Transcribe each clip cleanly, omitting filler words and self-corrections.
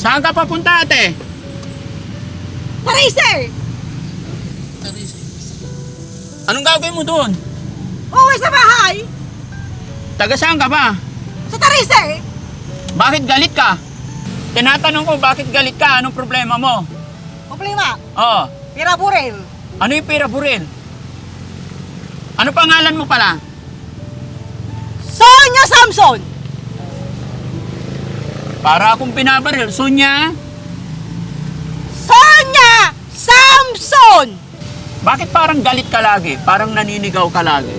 Saan ka papunta, ate? Tarize! Anong gagawin mo doon? Uwi sa bahay! Taga saan ka ba? Sa Tarize! Bakit galit ka? Tinatanong ko, bakit galit ka? Anong problema mo? Problema, Oo. pira buril. Ano yung pira buril? Ano pangalan mo pala? Sonia Samson! Para akong binabaril. Sonia? Sonia Samson! Bakit parang galit ka lagi? Parang naninigaw ka lagi?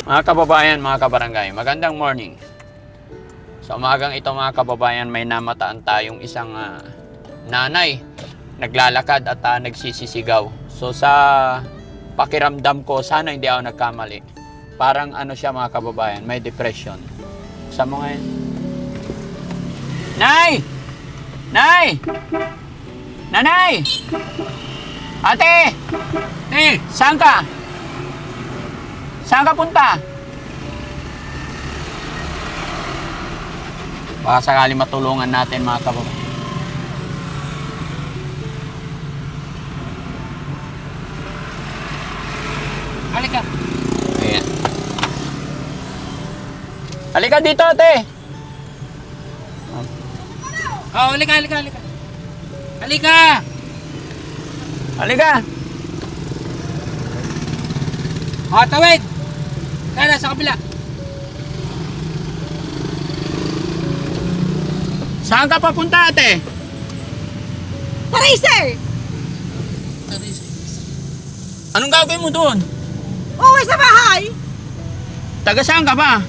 Mga kababayan, mga kabarangay, magandang morning. Sa umagang ito mga kababayan, may namataan tayong isang nanay. Naglalakad at nagsisisigaw. So sa pakiramdam ko, sana hindi ako nagkamali. Parang ano siya mga kababayan, may depression. Sa mo ngayon? Nay! Nay! Nanay! Ate! Saan ka? Saan ka punta? Baka sakali matulungan natin mga kababayan. Halika. Ayan. Halika dito, ate. Oh, halika. Halika! Halika. Oh, tawid! Kaya sa kabila. Saan ka papunta, ate? Tarize! Anong gagawin mo doon? Uwi sa bahay! Taga saan ka ba?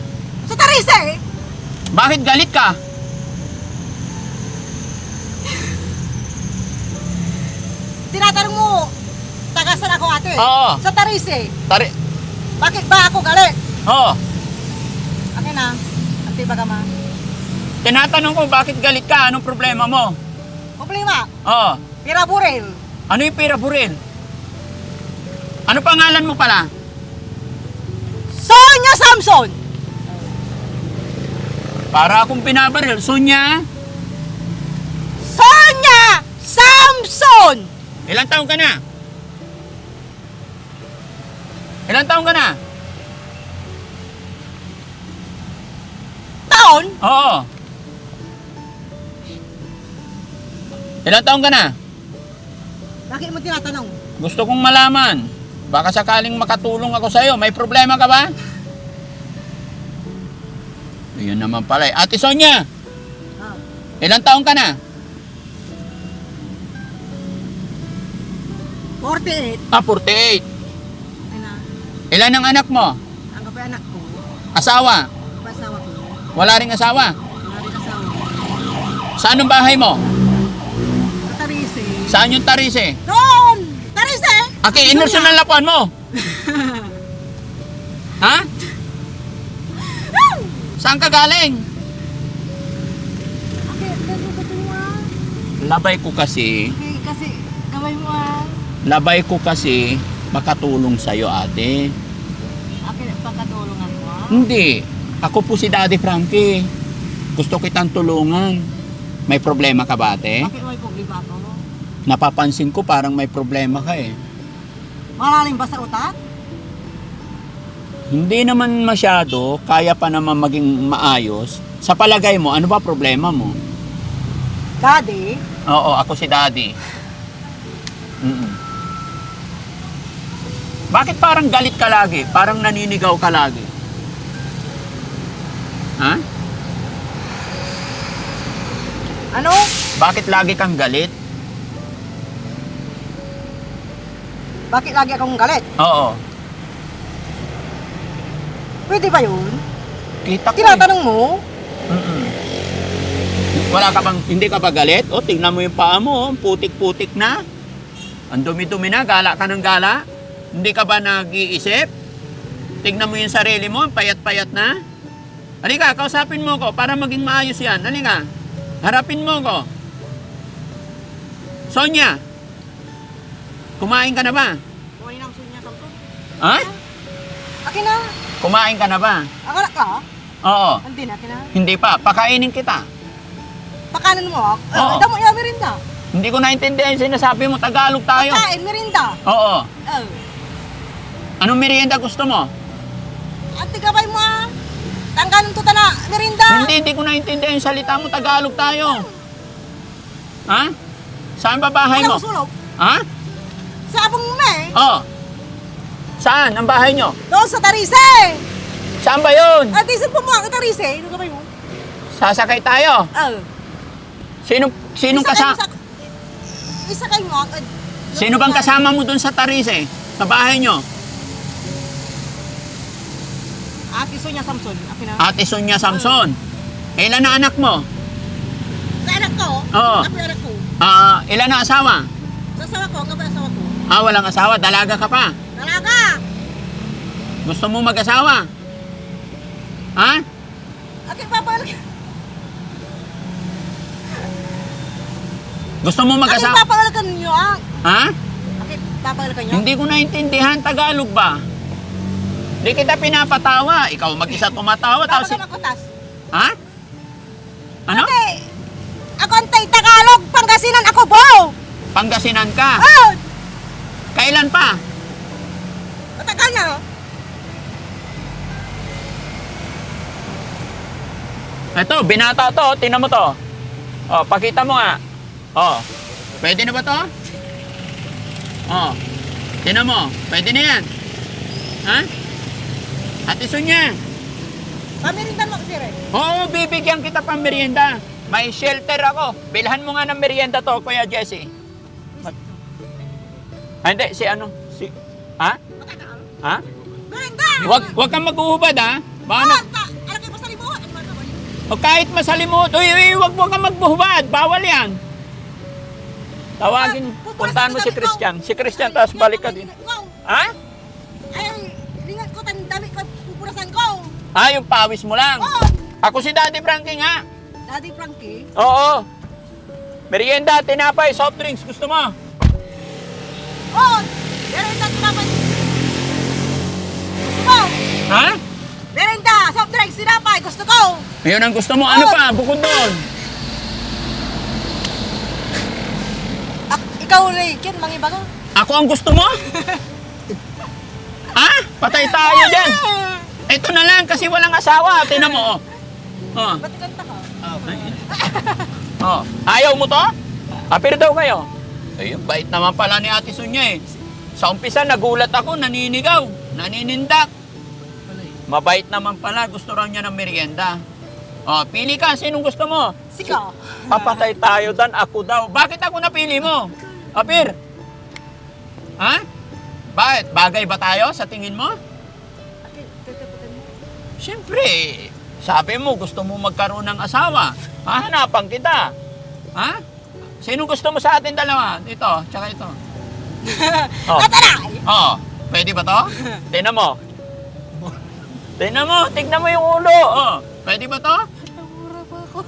Sa Tarize! Bakit galit ka? Tinatanong mo, taga saan ako ate? Oo. Sa Tarize. Tari... Bakit ba ako galit? Oo. Akin na, ante ba ka ma? Tinatanong ko, bakit galit ka? Anong problema mo? Problema, Oo. pira buril. Ano yung pira buril? Ano pangalan mo pala? Sonia Samson! Para akong binabaril. Sonia? Sonia Samson! Ilang taon ka na? Ilang taon ka na? Taon? Oo. Ilang taon ka na? Bakit mo tinatanong? Gusto kong malaman. Baka sakaling makatulong ako sa'yo. May problema ka ba? Ayun naman pala. Ate Sonia, Ah, ilang taon ka na? 48. 48. Ay na, Ilan ang anak mo? ang kapay anak ko. Asawa? Pasawa ko. Wala ring asawa? Wala rin asawa. Saan ang bahay mo? Sa Tarize. Saan yung Tarize? Doon! Tarize! Okay, inerso ng lapuan mo. Ha? Saan ka galing? Okay, ganun ba ito mo ah? Labay ko kasi, Okay, kasi gawin mo ah. labay ko kasi makatulong sa'yo, ate. Okay, pagkatulungan mo ah. Hindi. Ako po si Daddy Frankie. Gusto kitang tulungan. May problema ka ba, ate? Bakit may problema ako? Napapansin ko parang may problema ka eh. Malalim ba sa utak? Hindi naman masyado, kaya pa naman maging maayos. Sa palagay mo, ano ba problema mo? Daddy, Oo, ako si Daddy. Mm-mm. Bakit parang galit ka lagi? Parang naninigaw ka lagi? Ha? ano? Bakit lagi kang galit? Bakit lagi akong galit? Oo. Pwede ba yun? Kita ko eh. Tinatanong mo? Mm-mm. Wala ka bang, hindi ka ba galit? O, tingnan mo yung paa mo, putik-putik na. Ang dumi-dumi na, gala ka ng gala. Hindi ka ba nag-iisip? Tingnan mo yung sarili mo, payat-payat na. Halika, kausapin mo ko para maging maayos yan. Halika, harapin mo ko. Sonia, kumain ka na ba? Kumain ang sunya Samson. Ha? Akin na. Kumain ka na ba? Akala ka? Oo. Hindi na, kina. Hindi pa. Pakainin kita. Pakanan mo, Oo. damo yung merinda. Hindi ko naintindihan yung sinasabi mo. Tagalog tayo. Pagkain, merinda. Oo. Oh. Anong merienda gusto mo? At tigabay mo tanggalin to na merinda. Hindi ko naintindihan yung salita mo. Tagalog tayo. Ha? Saan ba bahay mo? Alam mo sulok. Ha? Sa abong me. Oo. Saan ang bahay nyo? Doon sa Tarise. Saan ba yun? At isin po mo ang Tarise. Ano gabay mo? Sasakay tayo. Oh. Sinong kasama? Isa kayo mo. Sino bang kasama mo dun sa Tarise? Sa bahay nyo? Ate Sonia Samson. Akin na. Ate Sonia Samson. Ilan na anak mo? Sa anak ko. Oo. Ako yung anak ko. Ilan na asawa? Sa asawa ko. Ang gabay asawa ko. Walang asawa. Dalaga ka pa. Dalaga. Gusto mo mag-asawa? Ha? Akin papalag. Gusto mo Akin mag-asawa? papalagan ninyo Ha? Akin papalagan nyo. Hindi ko naintindihan. Tagalog ba? Hindi kita pinapatawa. Ikaw mag-isa tumatawa. Tapos, Papalagan ako tas. ha? Ano? Ate, ako antay Tagalog, Pangasinan ako po. Pangasinan ka. Oh, Kailan pa? matagal na. Ito, binata to. Tingnan mo to. Pakita mo nga. Pwede na ba to? Tingnan mo. Pwede na yan. Ha? Ate Sonia. Pamirindan mo kasi rin. Oo, bibigyan kita pang merienda. May shelter ako. Bilhan mo nga ng merienda to, Kuya Jesse. Hindi, si ano? Ha? Matagal. Ha? Merinda. Wag kang mag-uhubad, ha? Baka Oh, na, alam kayo pa sa libuhan. Ano ba naman? o kahit masalimot. Uy, wag kang magbuhubad. Bawal yan. Tawagin, puntahan mo si Christian. Si Christian, tapos balik ka din. Ha? Ay, lingat ko, dami ko, pupurasan ko. Yung pawis mo lang. Oh, Ako si Daddy Frankie nga. Daddy Frankie. Oo. Merienda, tinapay, soft drinks. Gusto mo? Oh, merinda tinapay. Oh, Ha? merinda, soft drinks, tinapay, gusto ko. Ayun ang gusto mo. Ano pa? Bukod doon. Ikaw, Ken, mangiba ka. Ako ang gusto mo? Ha? Patay tayo dyan. Ito na lang kasi walang asawa. Tingnan mo. Ba't kanta ka? Ayaw mo to? Apir daw kayo. Ay, bait naman pala ni Ate Sonia eh. Sa umpisa nagulat ako, naninigaw, naninindak. Mabait naman pala, gusto raw niya ng merienda. Pili ka, sinong gusto mo? Sika. Papatay tayo dan, ako daw. Bakit ako napili mo? Apir? Ha? Bakit? Bagay ba tayo sa tingin mo? Siyempre, sabi mo gusto mo magkaroon ng asawa. Hahanapan kita. Ha? Sino gusto mo sa atin dalawa? Ito, tsaka ito. Ataray! Pwede ba to? Tingnan mo. Tingnan mo yung ulo. Pwede ba to? Namura pa ako.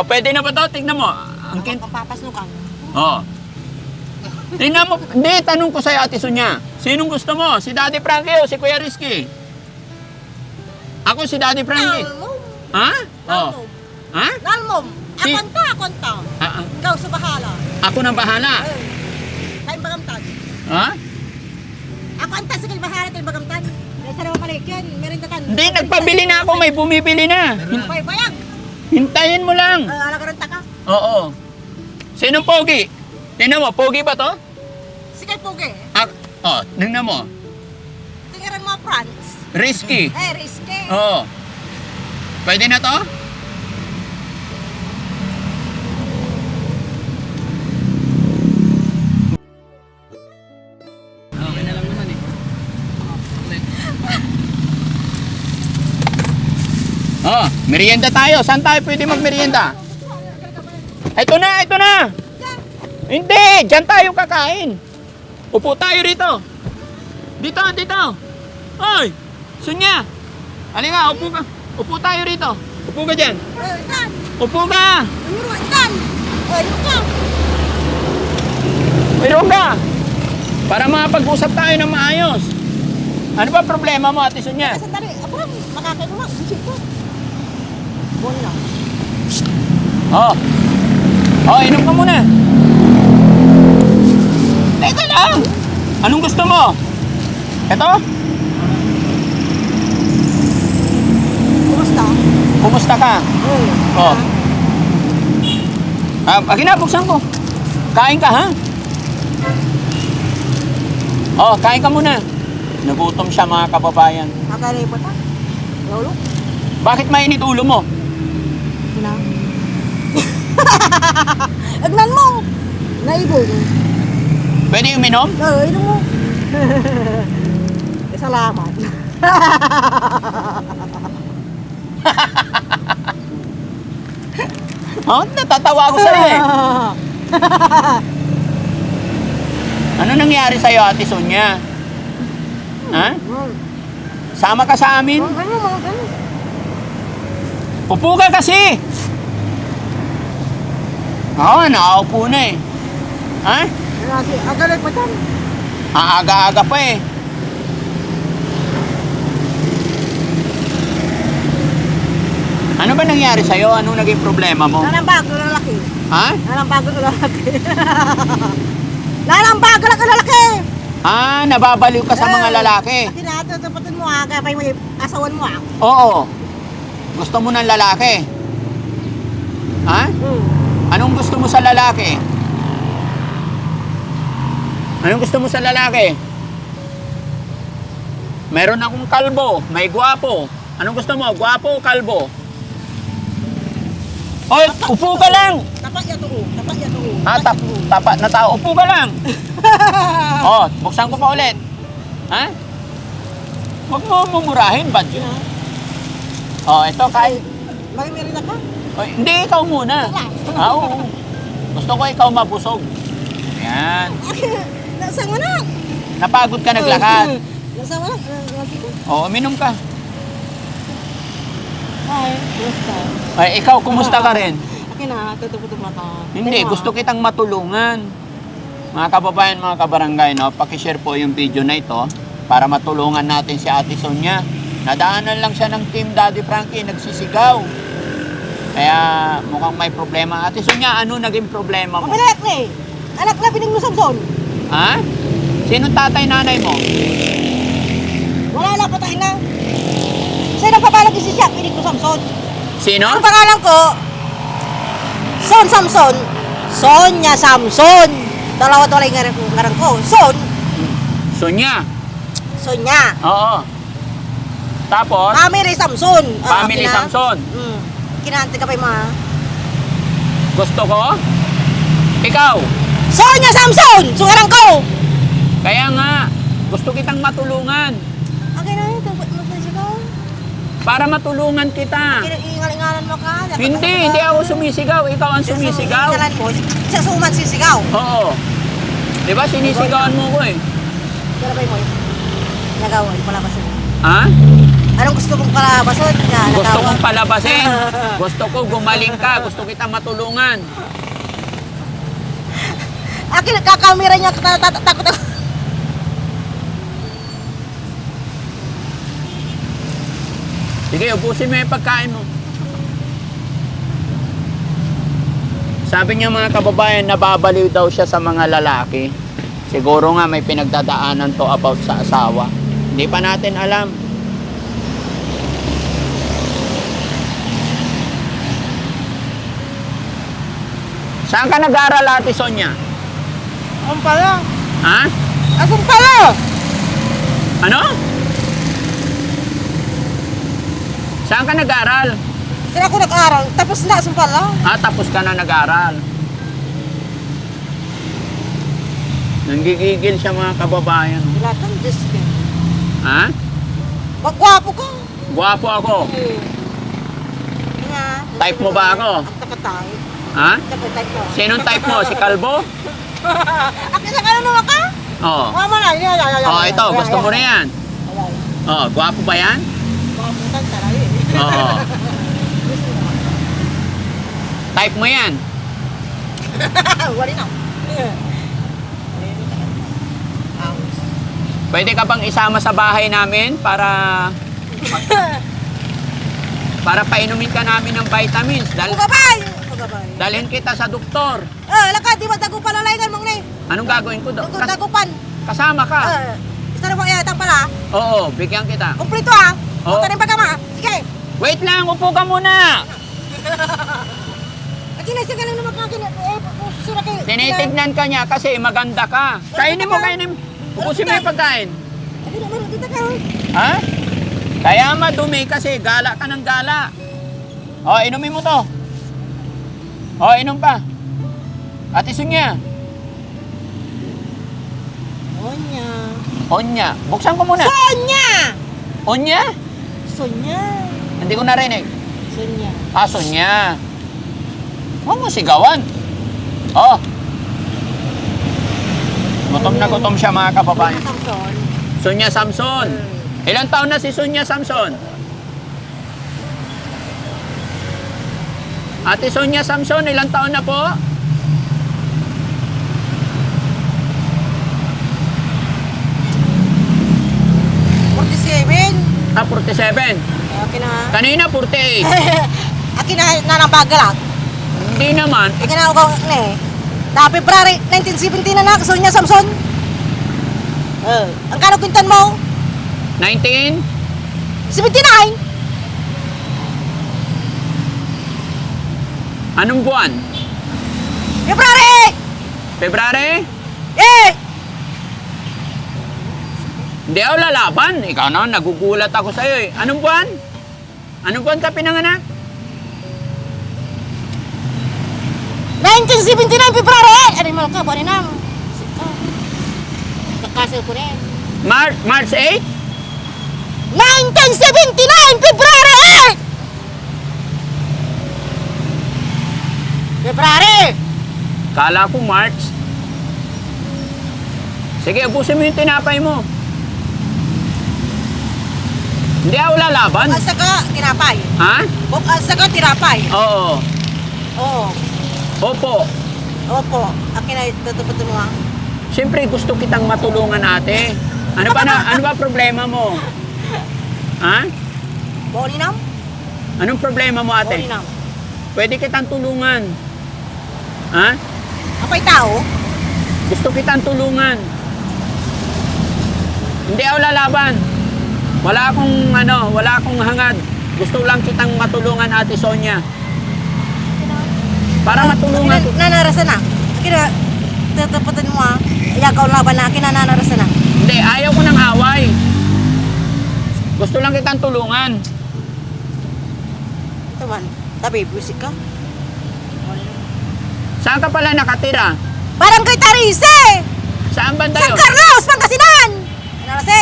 Pwede na ba to? Tingnan mo. Ang kin... Papapasnukan. Tingnan mo. Hindi, tanong ko sa'yo, Ate Sonia. Sinong gusto mo? Si Daddy Frankie o si Kuya Rizky? Ako si Daddy Frankie. Nalmom. Ha? Nalmom. Ha? Nalmom. Si- Akonta. Ikaw sa bahala. Ako nang bahala. Kain bagamtan. Ha? Ako anta sa kain bahala tayo bagamtan. Dahil sa naman palik yan, merindatan. Hindi, nagpabili na ako. May bumibili na. Bay, bayag. Hintayin mo lang. Alagaranta ka. Oo. Sinong pogi? Tingnan mo, pogi ba to? Si kay Puge. Tingnan mo. Tingiran mo France. Risky. Risky. Oo. Pwede na to? Okay na lang naman eh. Merienda tayo. Saan tayo pwede magmerienda? Ito na. Hindi, dyan tayo kakain. Upo tayo rito. Dito. Hoy, Sonia. Halika, upo ka. Upo tayo rito. Upo ka dyan. Tan. Upo ka. Umuruan tan. Ka. Mayroon ka. Para makapag-usap tayo ng maayos. Ano ba problema mo, Ate Sonia? Sandali, abang, makakain mo. Bisip ko. Buwan na. Oh. Oh, inom ka muna. Teka lang. Anong gusto mo? Ito? Kumusta? Kumusta ka? Oh. Pag buksan ko. Kain ka, ha? Oh, kain ka muna. Nagutom siya, mga kababayan. Nakalay po ta. Lolo? Bakit mainit ulo mo? Sina? Agnan mo! Naibog. Pwede uminom? Oo, inom mo. Salamat. Oh, natatawa ako sa'yo eh. Ano nangyari sa'yo, Ate Sonia? Ha? Sama ka sa amin? Upo ka kasi! Oo, nakaupo na eh. Ha? Kasi agalay pa tan. Aaga-aga pa eh. Ano ba nangyari sa'yo? Anong naging problema mo? Nanambag na lalaki. Ha? Nanambag na lalaki. Nanambag na lalaki. Ah, nababaliw ka sa mga lalaki. Kasi natatapatin mo ha, kaya pa yung asawan mo ha. Oo. Gusto mo ng lalaki? Ha? Anong gusto mo sa lalaki? Anong gusto mo sa lalaki? Meron akong kalbo, may gwapo. Anong gusto mo? Gwapo o kalbo? Oy, upo ka lang! Tapat yan to. Tapat yan to. Tapat na tao. Upo ka lang! Oh, buksan ko pa ulit. Ha? Huwag mo mumurahin, bad yun. Oh, ito, kay. Makimirina ka? Oy, hindi, ikaw muna. Oo. Gusto ko ikaw mabusog. Ayan. Nasaan mo na? Napagod ka naglakad. Nasaan mo na? Nasaan mo? Oo, uminom ka. Hi, kumusta? Ay, ikaw, kumusta ka rin? Akin na, tutuputok mata. Hindi, gusto kitang matulungan. Mga kababayan, mga kabarangay, no? Pakishare po yung video na ito para matulungan natin si Ate Sonia. Nadaanan lang siya ng Team Daddy Frankie, nagsisigaw. Kaya mukhang may problema. Ate Sonia, ano naging problema mo? Mabilat na eh. Anak na pining mo Samson. Ha? Sinong tatay nanay mo? Wala na, patay na. Sa'yo nagpapalag si siya, pining mo Samson. Sino? Ang pangalan ko, Son Samson. Sonia Samson. Dalawa-dalawa yung ngarang ko. Son, Sonia. Sonia. Oo. Tapos, Family Samson. Family Samson. Kinante ka pa yung mga... Gusto ko? Ikaw. Sonia Samson! Sungarang ko! Kaya nga, gusto kitang matulungan. Okay na yun, magpasigaw. Para matulungan kita. Ingal-ingalan mo ka. Hindi ako sumisigaw. Ikaw ang sumisigaw. Ingalan ko, siya suman sisigaw. Oo. Di ba sinisigawan mo ko eh? Kaya ba yung nagawa, yung palabasin. Ha? Anong gusto mong palabasin? Gusto kong palabasin. Gusto ko gumaling ka. Gusto kita matulungan. Akin, nagkakamera niya, takot ako. Sige, ubusin mo yung pagkain mo. Sabi niya mga kababayan, nababaliw daw siya sa mga lalaki. Siguro nga may pinagdadaanan to about sa asawa. Hindi pa natin alam. Saan ka nag-aaral, Ate Sonia? Ang pala. Ha? Asong pala? Ano? Saan ka nag-aaral? Saan ako nag-aral? Tapos na, asong pala. Ah, tapos ka na nag-aaral. Nanggigigil siya mga kababayan. Wala kang discount. Ha? Magwapo ka. Gwapo ako. Nga. Type mo ba ako? Ang takatay. Ha? Type mo. Sinong type mo? Si Kalbo? Akin sa kanan naman ka? Oo. Mama na. Oh, ito. Gusto mo na yan. Oh, gwapo ba yan? Makaputan taray. Oo. Type mo yan. Wali na. Pwede ka bang isama sa bahay namin para painumin ka namin ng vitamins. Pagabay! Pagabay. Dalhin kita sa doktor. Lakad, di ba tagupan ang laingan mong ni? Anong gagawin ko doon? Tagupan. Kasama ka. Isa na mo iyatang pala. Oo, bigyan kita. Kumplito ah. Oo. Punta rin pagkama. Sige. Wait lang, upo ka muna. Kinaysa ka lang naman kakin. Sira kayo. Tinitignan ka niya kasi maganda ka. Kainin mo, kainin mo. Ubusin mo yung pagkain. Hindi naman, dito ka. Ha? Kaya madumi kasi gala ka ng gala. O, inumin mo to. O, inom pa. Ate Sonia. Sonya. Onya. Buksan ko muna. Sonya! Onya? Sonya. Hindi ko narinig. Sonya. Ah, Sonia. Huwag mo sigawan. Oh. Gutom na gutom siya mga kababayan. Samson. Sonia Samson. Ilang taon na si Sonia Samson? Ate Sonia Samson, ilang taon na po? Ah, 47. Akin na. Kanina 48. Akin na nanambagal ah. Hindi naman. Akin na ako ne. Na February 1970 na nak Sonya Samson. Ang kano kwintan mo? 19? 79. Anong buwan? February. February? Eh. Hindi ako lalaban. Ikaw na, nagugulat ako sa'yo eh. Anong buwan? Anong buwan ka pinanganak? 1979 February. Ano mo ka buwan na? Kakasal ko rin. March 8? 1979 February. February. Kala ko March. Sige, ubusin mo yung tinapay mo. Hindi ako lalaban. Bukas ka tinapay. Ha? Bukas ka tinapay. Oo. Oo. Opo. Opo. Akin na tutupot mo ah. Siyempre gusto kitang matulungan ate. Ano ba problema mo? Ha? Boni nam? Anong problema mo ate? Boni nam. Pwede kitang tulungan. Ha? Apay tao? Gusto kitang tulungan. Hindi ako lalaban. Wala akong hangad. Gusto lang kitang matulungan Ate Sonia. Para matulungan. Nanarasan na. Akin na tutuputin mo ah. Iyagaw laban na. Akin na nanarasan na. Hindi, ayaw ko ng away. Gusto lang kitang tulungan. Ito man. Tabi, busik ka. Saan ka pala nakatira? Barangay Tarise! Saan banda San yun? Carlos, Pangasinan! Narase.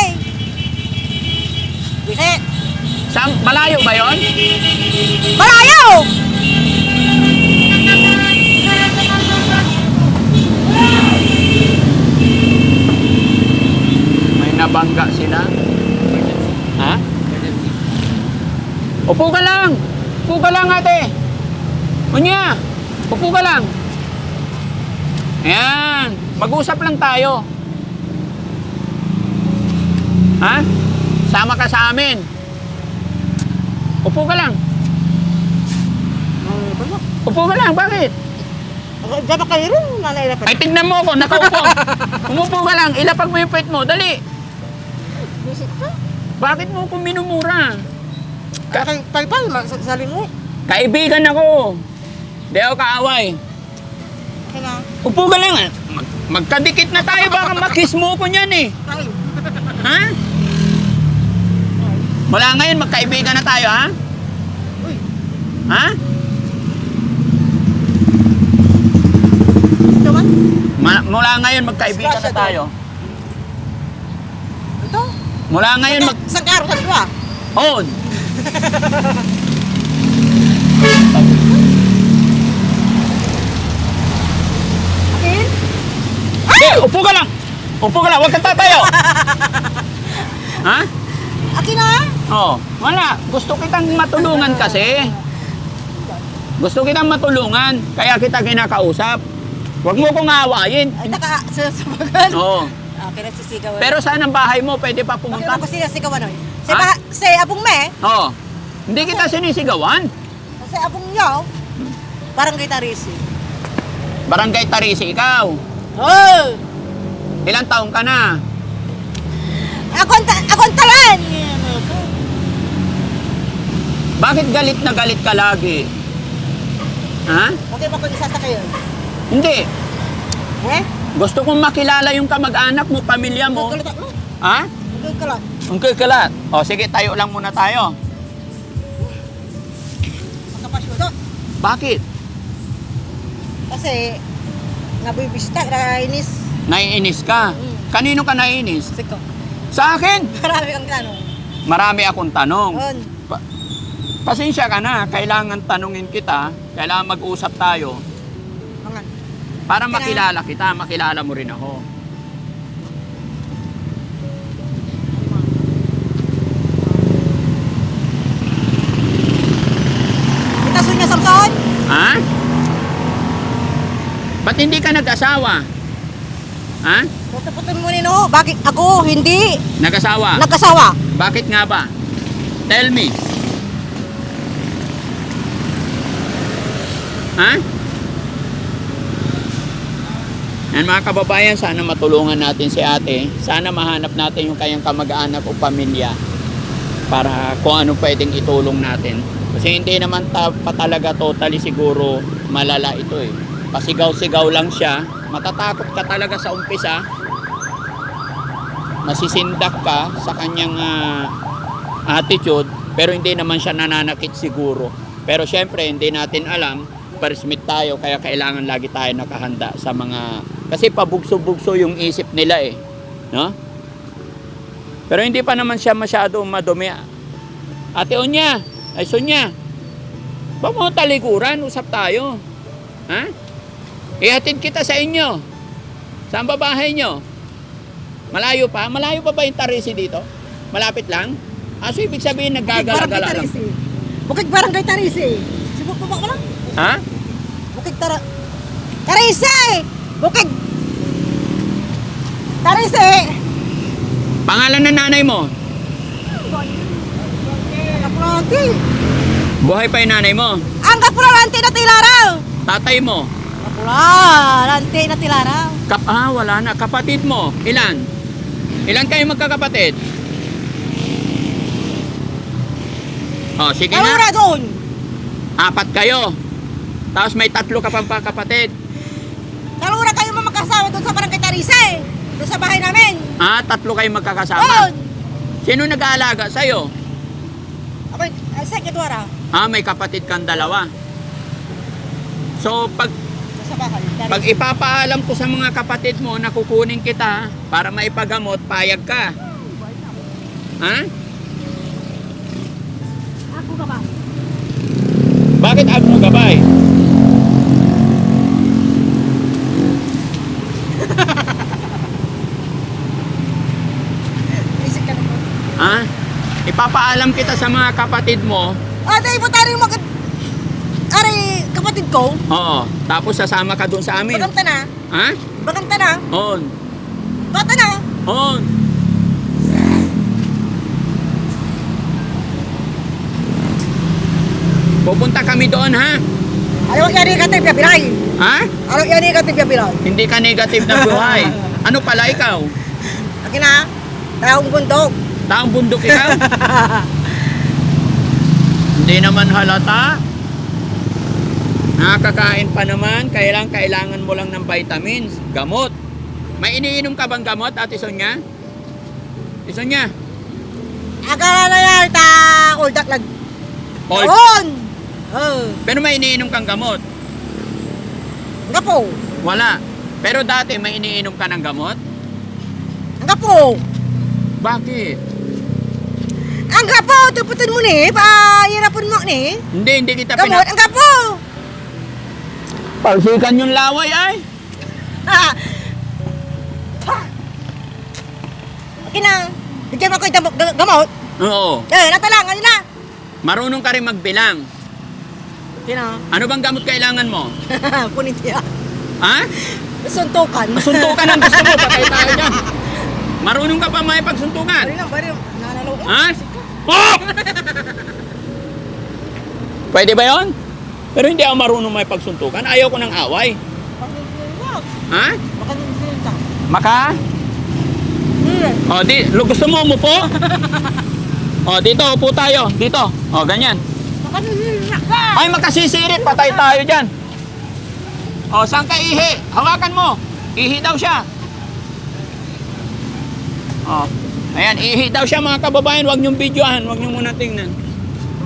Busik. Saan? Malayo ba yun? Malayo! May nabangga sila. Ha? Upo ka lang. Upo ka lang ate. Unya. Upo ka lang. Ayan. Mag-usap lang tayo. Ha? Sama ka sa amin. Upo ka lang. Upo ka lang. Bakit? Dapat kayo rin, nanay Ay, tignan mo ako. Nakaupo. Umupo ka lang. Ilapag mo yung puwet mo. Dali. Busik ka? Bakit mo ako minumura? Pagpal, salin mo. Kaibigan ako. Di ako kaaway. Akin na. Upo ka lang. Magkadikit na tayo. Baka makiss mo ko niyan eh. Ay. Ha? Mula ngayon, magkaibigan na tayo, ha? Uy. Ha? Ito man? Mula ngayon, magkaibigan na tayo. Ito? Mula ngayon, Sa karo, sa dua. On! Akin? Upo ka lang! Upo ka lang, huwag kang tatayo! Ha? Akin na? Oo. Wala. Gusto kitang matulungan kasi. Gusto kitang matulungan. Kaya kita kinakausap. Huwag mo kong aawayin. Ay, taka, sa bagan. Oo. Okay, nagsisigawan. Pero saan ang bahay mo? Pwede pa Bakit pumunta? ako sinisigawan oy? Sa, Ha? sa abong me, Oo. Hindi kita sinisigawan. sa abong nyo, parang kay Tarisi. Barangay Tarisi, ikaw. Oh! Ilang taong ka na? Akong talan! Bakit galit na galit ka lagi? Ha? Okay ba kung isasakay yun? Hindi. Eh? Gusto kong makilala yung kamag-anak mo, pamilya mo. Magkalat mo? Ha? Magkalat. Ang kikalat. O sige, tayo lang muna tayo. Makapasyo doon. Bakit? Kasi, nabibista, nakainis. Naiinis ka. Kanino ka naiinis? Siko. Sa akin. Marami kang tanong. Marami akong tanong. On. Pasensya ka na, kailangan tanungin kita, kailangan mag-usap tayo Mga. para makilala kita, makilala mo rin ako. Itasun niya, Samson? Ha? Ba't hindi ka nag-asawa? Ha? Putuputin mo nino. Bakit ako hindi Nag-asawa? nagkasawa? Bakit nga ba? Tell me. Ha? Yan mga kababayan, sana matulungan natin si ate. Sana mahanap natin yung kayang kamag-anak o pamilya para kung ano pwedeng itulong natin. Kasi hindi naman pa talaga totally siguro malala ito eh. Pasigaw-sigaw lang siya. Matatakot ka talaga sa umpisa. Masisindak ka sa kanyang attitude, pero hindi naman siya nananakit siguro. Pero syempre, hindi natin alam, first meet tayo, kaya kailangan lagi tayo nakahanda sa mga, kasi pabugso-bugso yung isip nila eh, no? Pero hindi pa naman siya masyado madumi. Ate Onya, ay Sonya, baka mo talikuran, usap tayo. Ha? Ihatid kita sa inyo. Saan ba bahay nyo? Malayo pa? Malayo pa ba yung Tarisi dito? Malapit lang? So ibig sabihin naggagala-gala lang. Bukig barangay Tarisi. Sibuk pa ba lang? Ha? Bukig Tarisi! Bukig Tarisi! Pangalan ng nanay mo? Kapulanti. Buhay pa yung nanay mo? Ang kapulanti na tilaraw! Tatay mo? Kapulanti na tilaraw. Wala na. Kapatid mo? Ilan? Ilan kayo magkakapatid? Sige na. Kalura doon! 4 kayo. Tapos may 3 ka pang kapatid. Kalura kayo magkasama doon sa barangay Tarisi. Doon sa bahay namin. 3 kayo magkakasama. Doon! Sino nag-aalaga sa'yo? Abay, second wara. May kapatid kang 2. So, pag Doon sa bahay. Pag ipapaalam ko sa mga kapatid mo na kukunin kita para maipagamot, payag ka. Ha? Ako ka ba? Bakit ako mo gabay? Isip ka na po. Ha? Ipapaalam kita sa mga kapatid mo. Ate, ipo tayo mag... Ari, kapatid ko. Oo. Tapos sasama ka dun sa amin. Baganta na. Ha? Baganta na. On. Bata na. On. Pupunta kami doon, ha? Ayaw yan negative ya bilay. Ha? Ayaw yan negative ya bilay. Hindi ka negative na buhay. Ano pala ikaw? Akin na. Taong bundok. Taong bundok ikaw? Hindi naman halata. Nakakain pa naman, kailangan mo lang ng vitamins, gamot. May iniinom ka bang gamot, Ate Sonya? Ate Sonya? Akala na yan, uldak lag. Old. On! Pero may iniinom kang gamot? Nga po. Wala. Pero dati may iniinom ka ng gamot? Nga po. Bakit? Ang po, tuputin mo ni, pairapon mo ni. Hindi kita Gamot, ang po. Palsikan yung laway ay. Akin na. Bigyan mo ako yung gamot. Oo. Natalangan nyo na. Marunong ka rin magbilang. Akin na. Ano bang gamot kailangan mo? Punit niya. Ha? Suntukan. Suntukan ang gusto mo, patay tayo dyan. Marunong ka pa may pagsuntukan? Bari, nanalo. Ha? Oh! Pwede ba yon? Pero hindi ako marunong may pagsuntukan. Ayaw ko ng away. Ha? Maka? O, gusto mo umupo? O, dito, upo tayo. Dito. O, ganyan. Ay, makasisirit. Patay tayo dyan. O, saan ka ihi? Hawakan mo. Ihi daw siya. O, ayan, ihi daw siya mga kababayan. Huwag niyong videohan. Huwag niyo muna tingnan.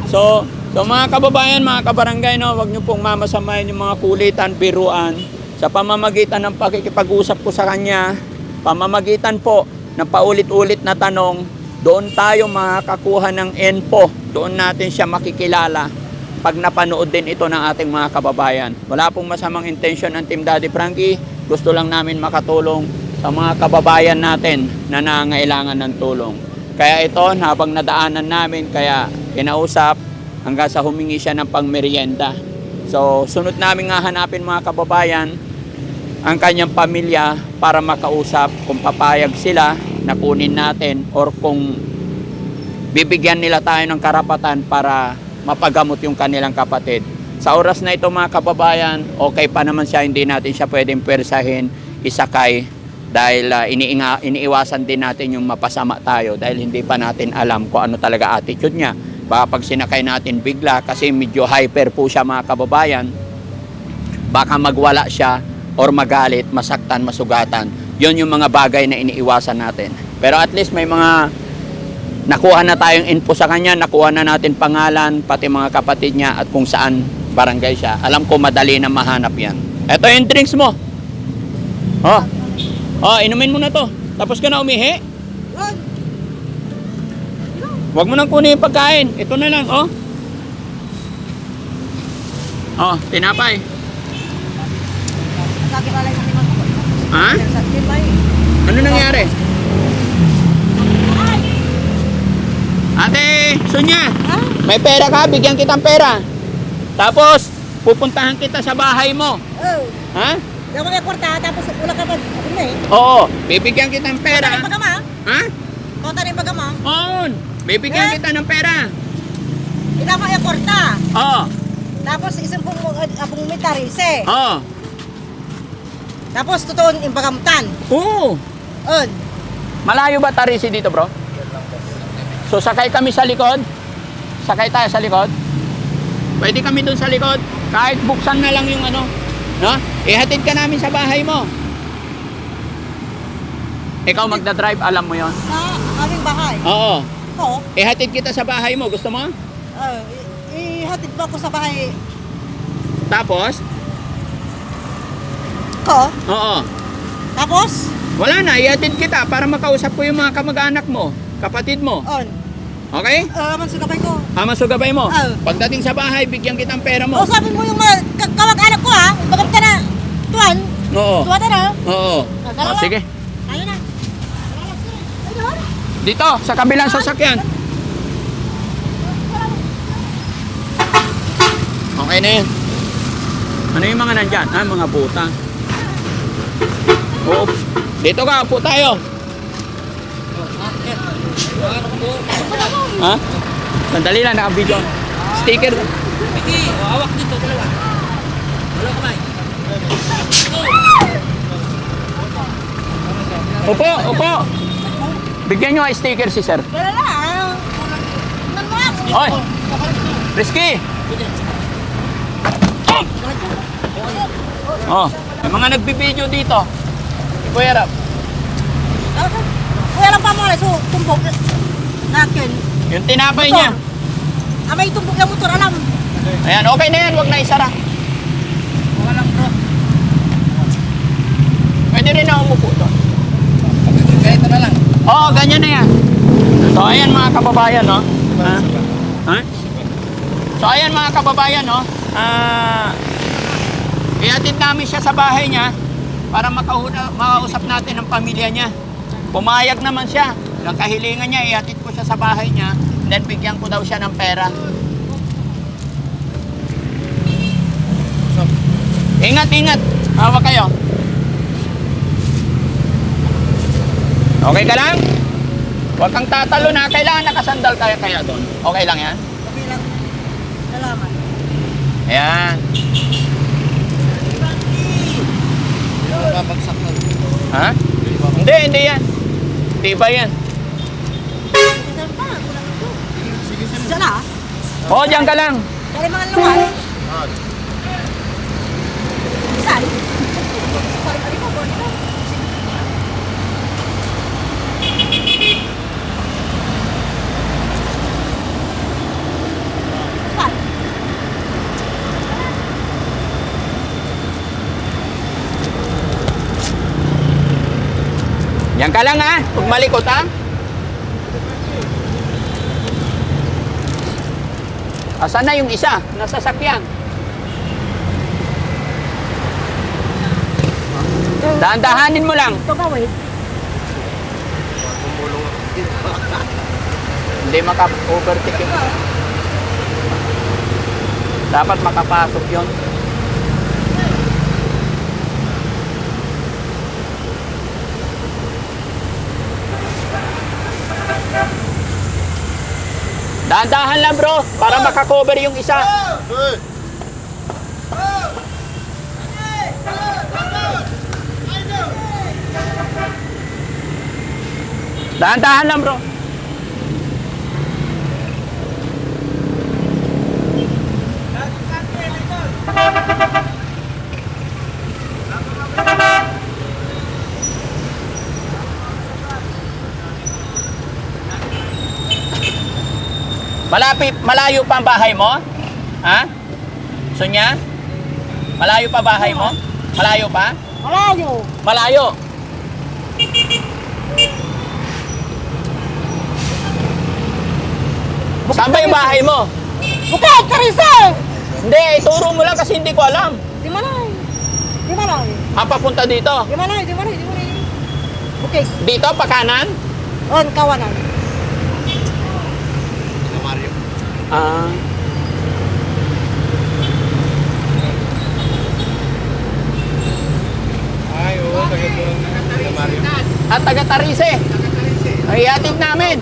So mga kababayan, mga kabarangay, no, huwag niyo pong mamasamayin yung mga kulitan, biruan. Sa pamamagitan ng pakikipag-usap ko sa kanya, pamamagitan po ng paulit-ulit na tanong, doon tayo makakakuha ng info. Doon natin siya makikilala pag napanood din ito ng ating mga kababayan. Wala pong masamang intention ng Team Daddy Frankie. Gusto lang namin makatulong sa mga kababayan natin na nangailangan ng tulong. Kaya ito, habang nadaanan namin, kaya kinausap hanggang sa humingi siya ng pangmerienda. So, sunod namin nga hanapin mga kababayan ang kanyang pamilya para makausap kung papayag sila na kunin natin or kung bibigyan nila tayo ng karapatan para mapagamot yung kanilang kapatid. Sa oras na ito mga kababayan, okay pa naman siya, hindi natin siya pwedeng persahin, isakay dahil iniiwasan din natin yung mapasama tayo dahil hindi pa natin alam kung ano talaga attitude niya. Baka pag sinakay natin bigla kasi medyo hyper po siya mga kababayan, baka magwala siya or magalit, masaktan, masugatan. Yun yung mga bagay na iniiwasan natin. Pero at least may mga nakuha na tayong info sa kanya, nakuha na natin pangalan, pati mga kapatid niya at kung saan barangay siya. Alam ko madali na mahanap yan. Ito yung drinks mo. Oh, inumin mo na to. Tapos ka na umihi. Huwag mo nang kunin yung pagkain. Ito na lang, oh. Oh, tinapay. Ha? Ano nangyari? Ate, Sonia, may pera ka? Bigyan kitang pera. Tapos, pupuntahan kita sa bahay mo. Ha? Hindi ako may kwarta, tapos wala ka ba? Oo, bibigyan kitang pera. Kota rin pagama? Ha? Kota rin pagama? Oo, bibigyan kita ng pera. Hindi ako may kwarta. Oo, Tapos isang pong mitarise. oo. Tapos tutuon yung bagamtan. Oo. Malayo ba Tarisi dito, bro? So, sakay kami sa likod? Sakay tayo sa likod? Pwede kami dun sa likod? Kahit buksan na lang yung ano, no? Ihatid ka namin sa bahay mo. Ikaw magdadrive, alam mo yon? Sa aming bahay. Oo. Ko? Ihatid kita sa bahay mo. Gusto mo? Ihatid ba ko sa bahay? Tapos? Ko? Oo. Tapos? Wala na, ihatid kita para makausap ko yung mga kamag-anak mo, kapatid mo. Okay? Mansugabay ko. Masugabay mo. Oo. Pagdating sa bahay, bigyan kitang pera mo. Sabi mo yung mga kamag-anak ko ha. Bagamtan na. Tuwan. Oo. Tuwan na. Oo. Dalawa. Sige. Ayun na. Dito, sa kabilang sasakyan. Okay na yun. Ano yung mga nandyan? Mga buta. Oo. Dito ka, upo tayo. Ha? Sandali lang, naka-video. Sticker. Hindi, hawak dito, dalawa. Wala kamay. Upo, upo. Bigyan nyo ang sticker si sir. Wala lang. Oy! Risky! Oh, may mga nagbibideo dito. Kuya Rap. Kuya lang pa mo so tumbok. Nakin. Yung tinapay niya. May tumbok yung motor, alam. Ayan, okay na yan. Huwag na isara. Wala lang bro. Pwede rin na umupo to. Ganito na lang. Oo, ganyan na yan. So, ayan mga kababayan, no? Ha? So, ayan mga kababayan, no? Ihatid namin siya sa bahay niya para makausap natin ang pamilya niya. Pumayag naman siya. Ang kahilingan niya, ihatid ko siya sa bahay niya, then bigyan ko daw siya ng pera. Ingat, ingat. Hawak kayo. Okay ka lang? Huwag kang tatalo na. Kailangan nakasandal kaya doon. Okay lang yan? Okay lang. Salamat. Ayan. Babagsak na. Ha? Hindi yan. Tiba yan. Saan pa? Kulang ito. Sige, sige. Diyan na. Oo, dyan ka lang. Dari mga lugar. Saan? Saan pa rin ko? Dito. Saan? Yan ka lang ha. Huwag malikot ha. Asan na yung isa? Nasa sakyan. Dahan-dahanin mo lang. Ito gawin. Hindi maka-overtake yun. Dapat makapasok yun. Dahan-dahan lang bro, para makakover yung isa. Dahan-dahan lang bro. Malayo pa ang bahay mo? Ha? Sonya? Malayo pa bahay mo? Malayo pa? Malayo. Malayo. Saan ba yung bahay mo? Bukid, Carissa! Hindi, ituro mo lang kasi hindi ko alam. Di malay. Di malay. Papunta dito. Di malay, di malay, di malay. Bukid. Dito, pa kanan? On, kawanan. Mario. Ah. Ay, oo. Taga doon. Taga Mario. At taga Tarise. Ay, hatid namin.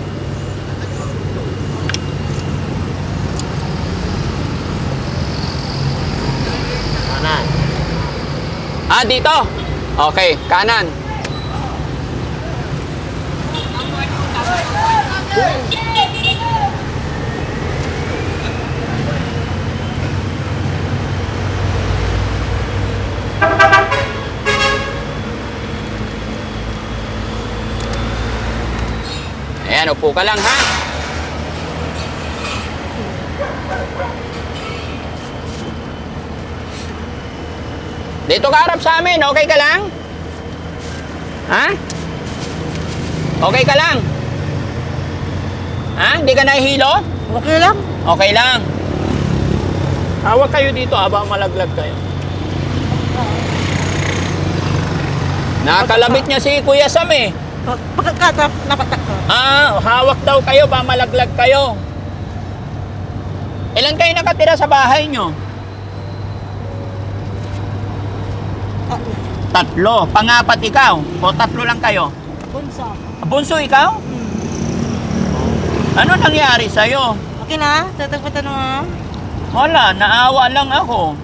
Kanan. Ah, dito. Okay, kanan. Ayan, upo ka lang ha. Dito ka harap sa amin, okay ka lang? Ha? Okay ka lang? Ha? Hindi ka nahihilo? Okay lang. Okay lang. Hawak kayo dito habang malaglag kayo. Nakalabit niya si Kuya Sam eh. Pagkakatap, napatak ko. Ah, hawak daw kayo ba malaglag kayo. Ilan kayo nakatira sa bahay nyo? Tatlo. Pangapat ikaw? O tatlo lang kayo? Bunso. Bunso ikaw? Ano nangyari sa'yo? Okay na? Tatagpatan mo ha? Wala, naawa lang ako.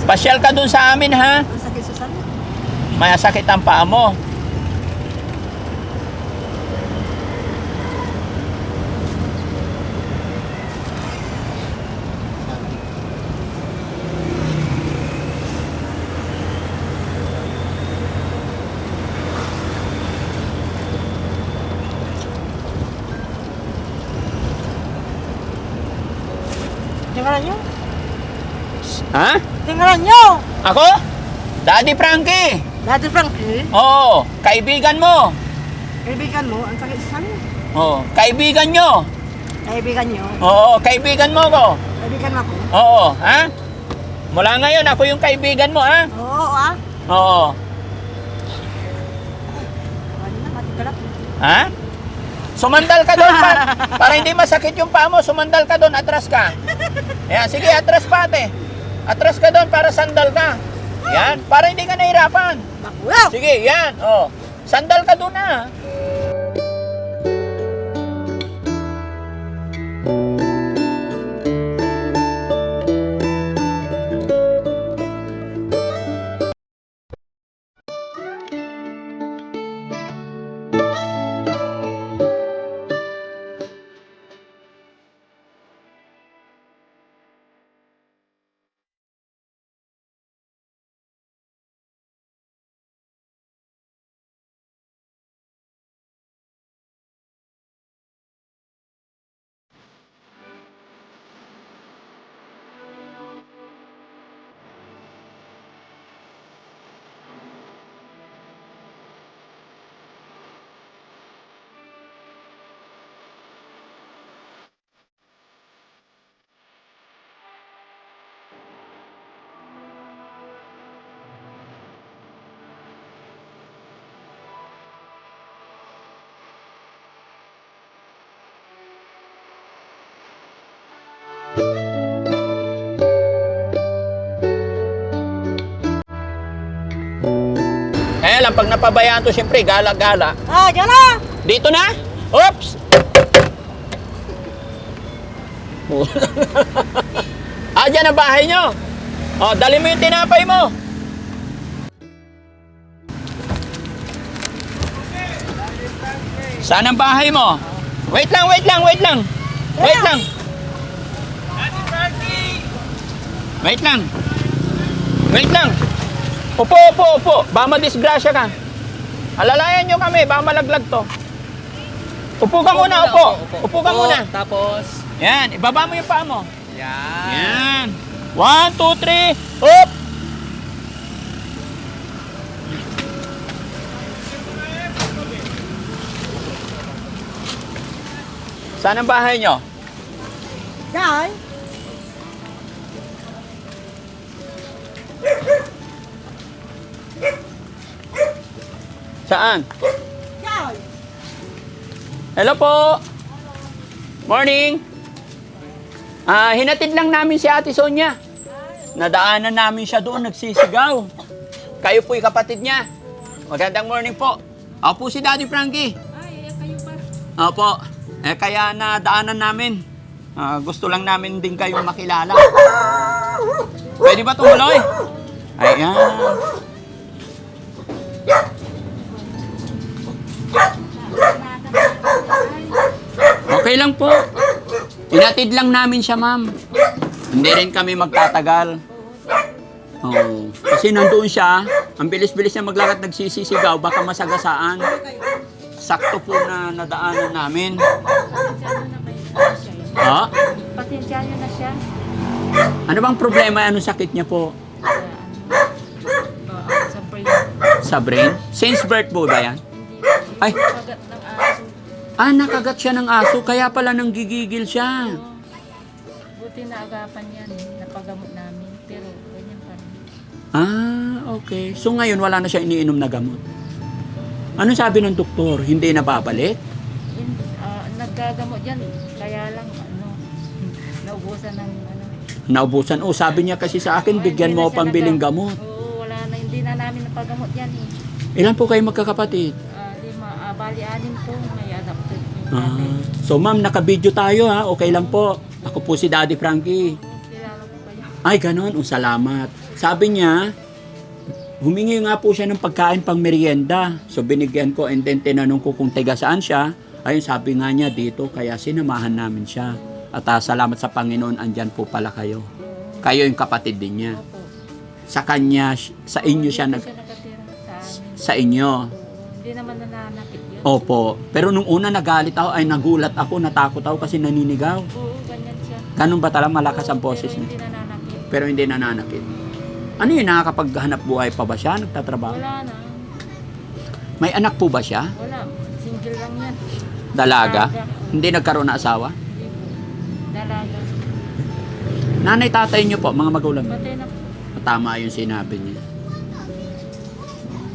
Pasyal ka dun sa amin ha. Ang sakit sa sana. May sakit ang paa mo. Tingnan nyo? Ha? Tingnan nyo! Ako? Daddy Frankie. Daddy Frankie, Oo, kaibigan mo. kaibigan mo, ang sakit sa sana. Oo, kaibigan nyo. Kaibigan nyo, Oo, kaibigan mo ko. kaibigan mo ako. Oo, ha? Mula ngayon, ako yung kaibigan mo, ha? Oo, ah. Oo. Ano na, mati ka lang. Ha? Sumandal ka doon para hindi masakit yung paa mo. Sumandal ka doon, atras ka. Ayan, sige, atras pa ate. Atras ka doon para sandal ka. Yan, para hindi ka nahirapan. Bakuyaw. Sige, yan. Oh. Sandal ka doon na. Kaya lang, pag napabayaan to, siyempre, gala-gala. Ah, dyan na. Dito na? Oops! Dyan ang bahay nyo. O, dali mo yung tinapay mo. Saan ang bahay mo? Wait lang, wait lang, wait lang. Wait lang. Wait lang. Wait lang. Upo, upo, upo. Baka madisgrasya ka. Alalayan nyo kami, baka malaglag to. Upo ka muna, upo. Upo ka muna. Tapos, Yan, ibaba mo yung paa mo. yan. Yan. 1, 2, 3. Up! Saan ang bahay nyo? Dyan. Saan? Dyan. Hello po. Morning. Hinatid lang namin si Ate Sonia. Nadaanan namin siya doon, nagsisigaw. Kayo po'y kapatid niya. Magandang morning po. Ako po si Daddy Frankie. Ay, kayo pa. Opo. Kaya nadaanan namin. Gusto lang namin din kayong makilala. Pwede ba tumuloy? Ayan. Okay lang po. Inatid lang namin siya, ma'am. Hindi rin kami magtatagal. Oh, kasi nandoon siya, ang bilis-bilis niya maglakad, nagsisisigaw, baka masagasaan. Sakto po na nadaanan namin. Pasensya na may ano siya. Ha? Pasensya nyo na siya. Ano bang problema? Anong sakit niya po? Sa brain. Sa brain? Since birth po ba yan? Hindi. Ay. Kagat ng aso. Nakagat siya ng aso, kaya pala nanggigigil siya. Buti na agapan yan. Napagamot namin. Pero ganyan pa rin. Okay. So ngayon wala na siya iniinom na gamot. Ano sabi ng doktor? Hindi na babalik? Naggagamot yan. Kaya lang, naubusan ng Naubusan. Sabi niya kasi sa akin, bigyan mo pambiling gamot. Oo, wala na. Hindi na namin napagamot yan eh. Ilan po kayo magkakapatid? Lima, bali anim po. May adopted yung tatay. So ma'am, naka-video tayo ha. Okay lang po. Ako po si Daddy Frankie. Kilala ko kayo. Ay, ganon. Salamat. Sabi niya, humingi nga po siya ng pagkain pang merienda. So binigyan ko and then tinanong ko kung taga saan siya. Ayun, sabi nga niya dito, kaya sinamahan namin siya. At salamat sa Panginoon, andyan po pala kayo. Kayo yung kapatid din niya. Opo. Sa kanya, sa inyo siya Hindi siya nakatira sa amin. sa inyo. Hindi naman nananakit yun. Opo. Pero nung una nagalit ako, ay nagulat ako, natakot ako kasi naninigaw. Oo, ganyan siya. Ganun ba talaga malakas ang boses Pero niya? hindi nananakit. Pero hindi nananakit. Ano yun, nakakapaghanap buhay pa ba siya? Nagtatrabaho? Wala na. May anak po ba siya? Wala. Single lang yan. Dalaga? Dalaga. Hindi nagkaroon na asawa? Hindi po. Dalaga. Nanay, tatay niyo po, mga magulang. Patay na po. Tama yung sinabi niya.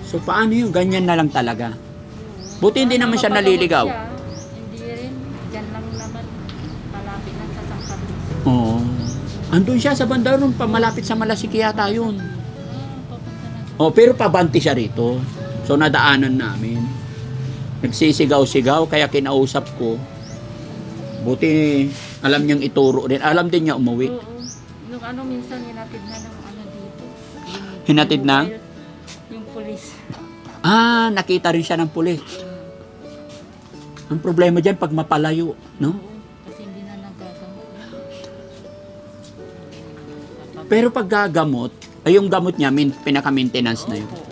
So paano yun? Ganyan na lang talaga. Buti hindi naman siya Mapagamot naliligaw. siya, hindi rin. Diyan lang naman. Malapit lang sa Sangkabis. Oo. Andun siya sa banda ron, malapit sa Malasiki yata yun. Oh, pero pabanti siya rito. So nadaanan namin. Nagsisigaw-sigaw kaya kinausap ko. Buti alam niyang ituro rin. Alam din niya umuwi. Oo. Nung ano, minsan hinatid na ng ano dito. Hinatid na? Yung pulis. Ah, nakita rin siya ng pulis. Ang problema dyan pag mapalayo, no? Oo. Kasi hindi na nagagamot. Pero pag gagamot, ay yung gamot niya, pinaka-maintenance na yun. Oo.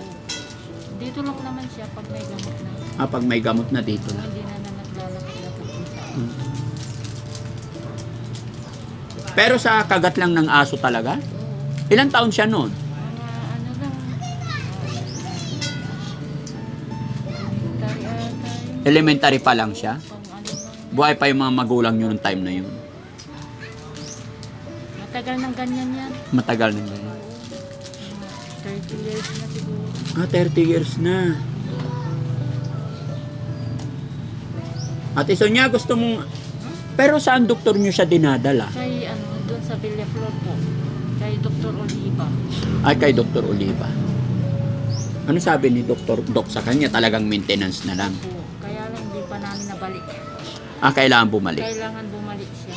Dito lang naman siya pag may gamot na. Ah, pag may gamot na dito na. Hindi na naglalakad-lakad kung saan. Pero sa kagat lang ng aso talaga? Oo. Ilang taon siya noon? Mga ano lang. Elementary ata yun. Elementary pa lang siya? Pang ano lang. Buhay pa yung mga magulang nyo ng time na yun. Matagal ng ganyan yan. Matagal na yun. Oo. Mga 30 years na siguro. Ah, 30 years na. Ate Sonia, gusto mong... Pero saan doktor nyo siya dinadala? Kay ano, doon sa Villaflor po. Kay Dr. Oliva. Ay, kay Dr. Oliva. Ano sabi ni Doc sa kanya? Talagang maintenance na lang. Po. Kaya lang hindi pa namin nabalik. Ah, kailangan bumalik. Kailangan bumalik siya.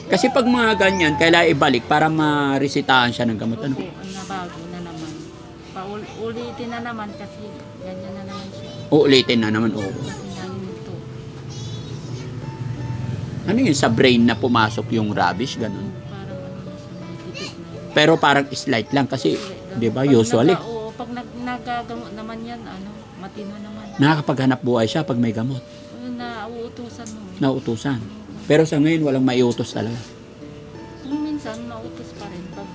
Kasi pag mga ganyan, kailangan ibalik para maresitahan siya ng gamot. Ano? Opo, nabago na naman. Paulitin na naman kasi ganyan na naman siya. Uulitin na naman, oo. Kasi namin ito. Ano yun, sa brain na pumasok yung rubbish, ganun. Parang ano na siya, may dikit na yun. Pero parang slight lang kasi, di ba, usually, Pag nagagamot naman yan, ano, matino naman. nakakapaghanap buhay siya pag may gamot. Nauutusan mo. Nauutusan. Pero sa ngayon, walang maiutos talaga. Kung minsan, nauutos pa rin. Pag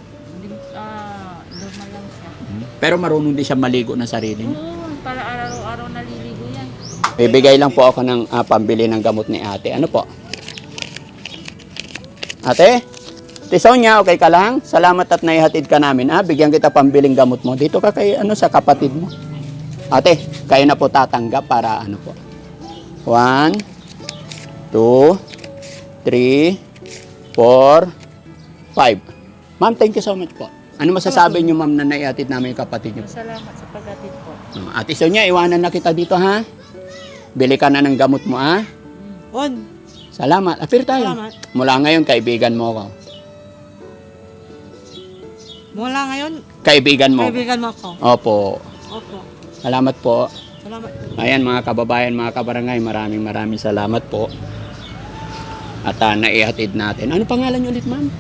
normal lang siya. Pero marunong din siya maligo na sarili niya. Oo, para araw-araw naliligo yan. Bibigay lang po ako ng pambili ng gamot ni ate. Ano po? Ate? Ate Sonia, okay ka lang? Salamat at naihatid ka namin. Bigyan kita pambiling gamot mo. Dito ka kay sa kapatid mo. Ate, kayo na po tatanggap para ano po. 1, 2, 3, 4, 5. Ma'am, thank you so much po. Ano masasabi niyo, ma'am, na naihatid namin yung kapatid niyo? Salamat sa paghatid po. Ate Sonia, iwanan na kita dito, ha? Bili ka na ng gamot mo, ha? On. Salamat. Apir tayo. Salamat. Mula ngayon, kaibigan mo ako. Mula ngayon, Kaibigan mo. kaibigan mo ako. Opo. Opo. Salamat po. Salamat. Ayan, mga kababayan, mga kabarangay, maraming salamat po. At naihatid natin. Ano pangalan niyo ulit, ma'am?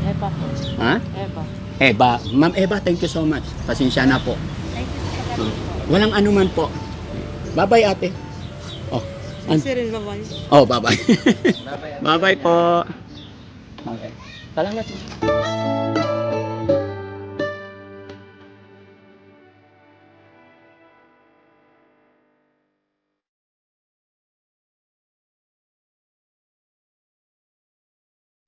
Eva po. Ha? Eva. Eva. Ma'am Eva, thank you so much. Pasensya na po. Thank you sa paghatid po. Walang anuman po. Bye-bye, ate. Oh. Kasi rin babae. Oh, bye-bye. Bye-bye po. Okay. Salamat.